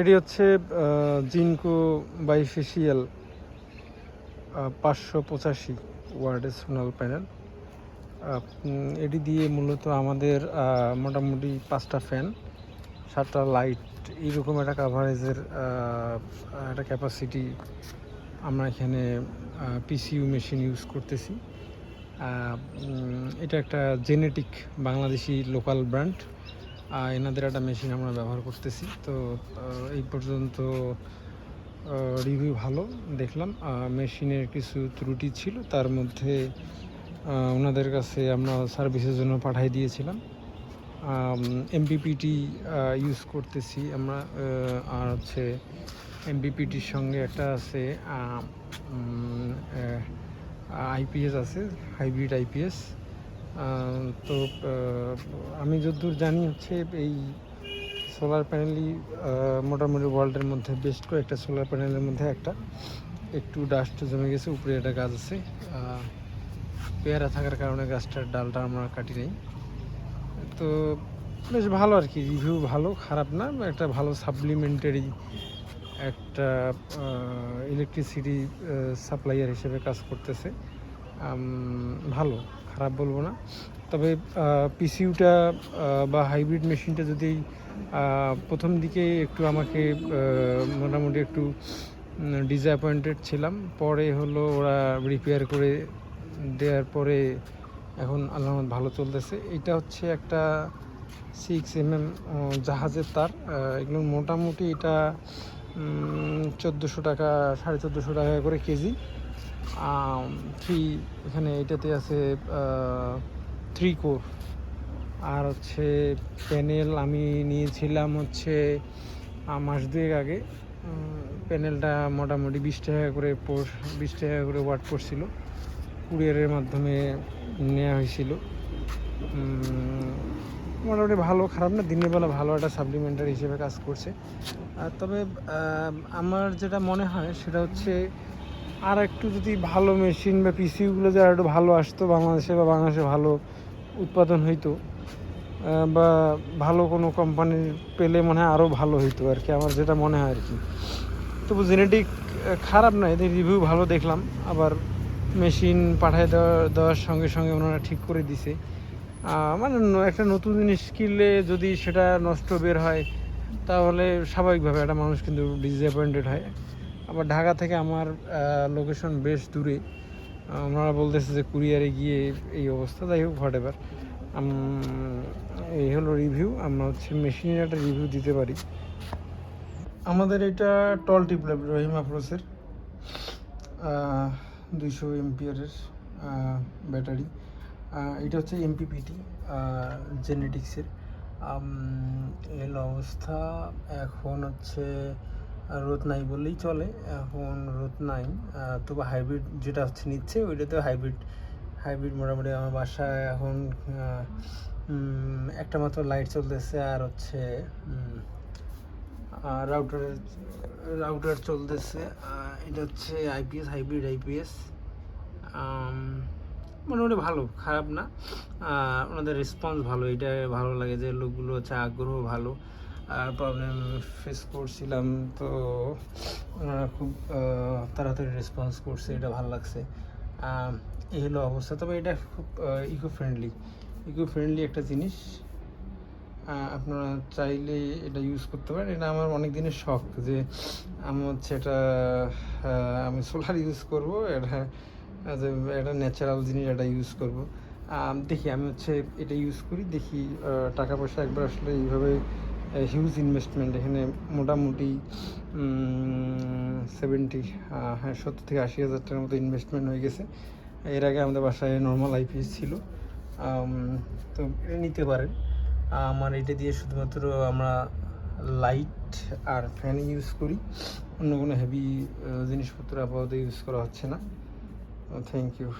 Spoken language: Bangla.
এটি হচ্ছে জিনকো বাইফেসিয়াল 585 ওয়াটের সোলার প্যানেল। এটি দিয়ে মূলত আমাদের মোটামুটি 5টা ফ্যান, 7টা লাইট, এইরকম একটা কাভারেজের একটা ক্যাপাসিটি আমরা এখানে পিসিইউ মেশিন ইউজ করতেছি। এটা একটা জেনেটিক বাংলাদেশি লোকাল ব্র্যান্ড, এনাদের একটা মেশিন আমরা ব্যবহার করতেছি। তো এই পর্যন্ত রিভিউ ভালো দেখলাম। মেশিনের কিছু ত্রুটি ছিল, তার মধ্যে ওনাদের কাছে আমরা সার্ভিসের জন্য পাঠিয়ে দিয়েছিলাম। এমপিপিটি ইউজ করতেছি আমরা, আর হচ্ছে এমপিপিটির সঙ্গে একটা আছে আইপিএস আছে, হাইব্রিড আইপিএস। তো আমি যতদূর জানি হচ্ছে এই সোলার প্যানেলই মোটামুটি ওয়ার্ল্ডের মধ্যে বেস্ট কয়েকটা সোলার প্যানেলের মধ্যে একটা। একটু ডাস্ট জমে গেছে, উপরে একটা গাছ আছে, পেয়ারা থাকার কারণে গাছটার ডালটা আমরা কাটি নেই। তো বেশ ভালো আর কি, রিভিউ ভালো, খারাপ না, একটা ভালো সাপ্লিমেন্টারি একটা ইলেকট্রিসিটি সাপ্লাইয়ার হিসেবে কাজ করতেছে। ভালো, খারাপ বলবো না। তবে পিসিইউটা বা হাইব্রিড মেশিনটা যদি প্রথম দিকে একটু আমাকে মোটামুটি একটু ডিসঅ্যাপয়েন্টেড ছিলাম, পরে হলো ওরা রিপেয়ার করে দেওয়ার পরে এখন আল্লাহ ভালো চলতেছে। এটা হচ্ছে একটা 6mm জাহাজের তার, এগুলো মোটামুটি এটা 1400 টাকা, 1450 টাকা করে কেজি। এখানে এটাতে আছে 3 কোর। আর হচ্ছে প্যানেল আমি নিয়েছিলাম হচ্ছে মাস 2 আগে। প্যানেলটা মোটামুটি 20 টাকা করে 20 টাকা করে ওয়াট পড়ছিল, কুরিয়ারের মাধ্যমে নেওয়া হয়েছিল। মোটামুটি ভালো, খারাপ না, দিনের বেলা ভালো একটা সাপ্লিমেন্টারি হিসেবে কাজ করছে। তবে আমার যেটা মনে হয় সেটা হচ্ছে আর একটু যদি ভালো মেশিন বা পিসিইউগুলো যারা একটু ভালো আসতো বাংলাদেশে, বা বাংলাদেশে ভালো উৎপাদন হইতো, বা ভালো কোনো কোম্পানির পেলে মনে হয় আরও ভালো হইতো আর কি, আমার যেটা মনে হয় আর কি। তবু জেনেটিক খারাপ না, এদের রিভিউ ভালো দেখলাম। আবার মেশিন পাঠিয়ে দেওয়ার সঙ্গে সঙ্গে ওনারা ঠিক করে দিছে। মানে একটা নতুন জিনিস কিনলে যদি সেটা নষ্ট বের হয়, তাহলে স্বাভাবিকভাবে একটা মানুষ কিন্তু ডিসঅ্যাপয়েন্টেড হয়। আবার ঢাকা থেকে আমার লোকেশন বেশ দূরে, ওনারা বলতেছে যে কুরিয়ারে গিয়ে এই অবস্থা। যাই হোক, হোয়াট এভার, এই হলো রিভিউ। আমরা হচ্ছে মেশিনের একটা রিভিউ দিতে পারি। আমাদের এটা টল টিপ ল্যাব রহিম আফরোজের 200 এমপিয়ারের ব্যাটারি। এটা হচ্ছে এমপিপিটি জেনেটিক্সের। এর অবস্থা এখন হচ্ছে রোদ নাই বললেই চলে, এখন রোদ নাই। তবু হাইব্রিড যেটা হচ্ছে নিচ্ছে, ওইটাতে হাইব্রিড মোটামুটি আমার বাসায় এখন একটা মাত্র লাইট চলতেছে, আর হচ্ছে রাউটার চলতেছে। এটা হচ্ছে আইপিএস, হাইব্রিড আইপিএস। মোটামুটি ভালো, খারাপ না। ওনাদের রেসপন্স ভালো, এটা ভালো লাগে যে লোকগুলো হচ্ছে আগ্রহ ভালো। আর প্রবলেম ফেস করছিলাম, তো ওনারা খুব তাড়াতাড়ি রেসপন্স করছে, এটা ভালো লাগছে। এই হলো অবস্থা। তবে এটা খুব ইকো ফ্রেন্ডলি একটা জিনিস, আপনারা চাইলে এটা ইউজ করতে পারেন। এটা আমার অনেক দিনের শখ যে আমি হচ্ছে এটা আমি সোলার ইউজ করবো, এটা একটা ন্যাচারাল জিনিস, এটা ইউজ করব। দেখি আমি হচ্ছে এটা ইউজ করি, দেখি টাকা পয়সা একবার আসলে এইভাবে হিউজ ইনভেস্টমেন্ট এখানে, মোটামুটি 70 থেকে 80 হাজার টাকার মতো ইনভেস্টমেন্ট হয়ে গেছে। এর আগে আমাদের বাসায় নর্মাল আইপিএস ছিল, তো এটা নিতে পারেন। আমার এটা দিয়ে শুধুমাত্র আমরা লাইট আর ফ্যান ইউজ করি, অন্য কোনো হেভি জিনিসপত্র আপাতত ইউজ করা হচ্ছে না। Thank you.